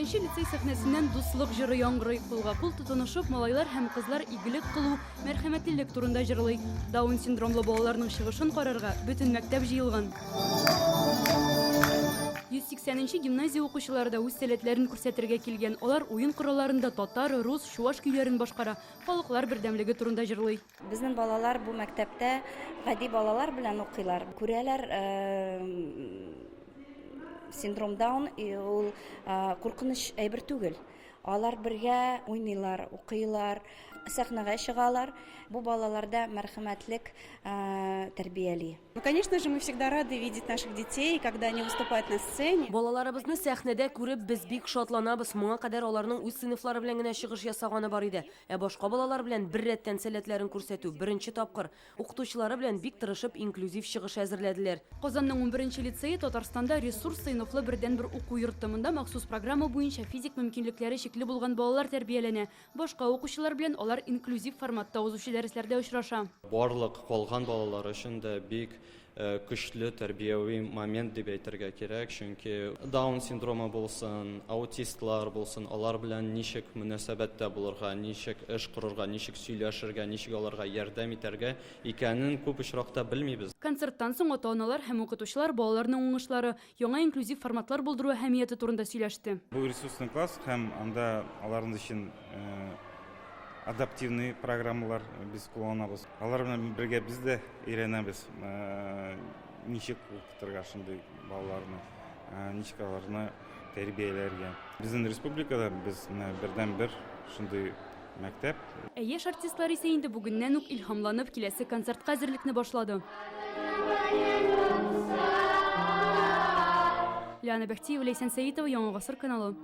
4-нче лицей сәхнәсеннән дуслык җыры яңгырый. Кулга-кул тотынышып, малайлар һәм кызлар игелек кылу, мәрхәмәтлелек турында җырлый. Даун синдромлы балаларның чыгышын карарга бөтен мәктәп җыелган. 180-нче гимназия укучылары да үз сәләтләрен күрсәтергә килгән. Алар уен коралларында татар, рус, чуаш көйләрен башкара, халыклар бердәмлеге турында җырлый. Безнең балалар бу мәктәптә гади балалар белән укыйлар. Күрәләр, синдром Даун ул куркыныч әйбер түгел. Алар бергә уйныйлар, укыйлар, сәхнәгә чыгалар. Бу балаларда мәрхәмәтлек тәрбияли. Ну, конечно же, мы всегда рады видеть наших детей, когда они выступают на сцене. Балаларыбызны сәхнәдә күреп, без бик шатланабыз. Моңа кадәр аларның үз сыйныфлары белән генә чыгыш ясаганы бар иде. Башка балалар белән бер рәттән сәләтләрен күрсәтү беренче тапкыр. Укытучылары белән бик тырышып инклюзив чыгыш әзерләделәр. Казанның 11-нче лицее Татарстанда ресурс сыйныфлы бердән бер уку йортында махсус программа буенча физик мөмкинлекләре чикле булган балалар тәрбияләнә. Башка укучылар белән алар инклюзив форматта узучы дәресләрдә очраша. Барлык калган балалар өчен дә бик көчле тәрбияви момент дип әйтергә кирәк, чөнки Даун синдромы булсын, аутистлар булсын, алар белән ничек мөнәсәбәттә булырга, ничек эш корырга, ничек сөйләшергә, ничек аларга ярдәм итәргә икәнен күп очракта белмибез. Концерттан соң ата-аналар һәм укытучылар балаларның уңышлары, яңа инклюзив форматлар булдыру әһәмияте турында сөйләште. Бу ресурсный класс һәм анда аларның өчен адаптивный программалар без кулланабыз. Алар белән бергә без дә өйрәнәбез. Ничек укытырга шундый балаларны, ничек аларны тәрбияләргә. Безнең республикада без бердән-бер шундый мәктәп. Яшь артистлар исә инде бүгеннән үк илһамланып киләсе концертка әзерлекне башлады. Лиана Бәхтиева, Ләйсән Сәитова, Яңа Гасыр каналы.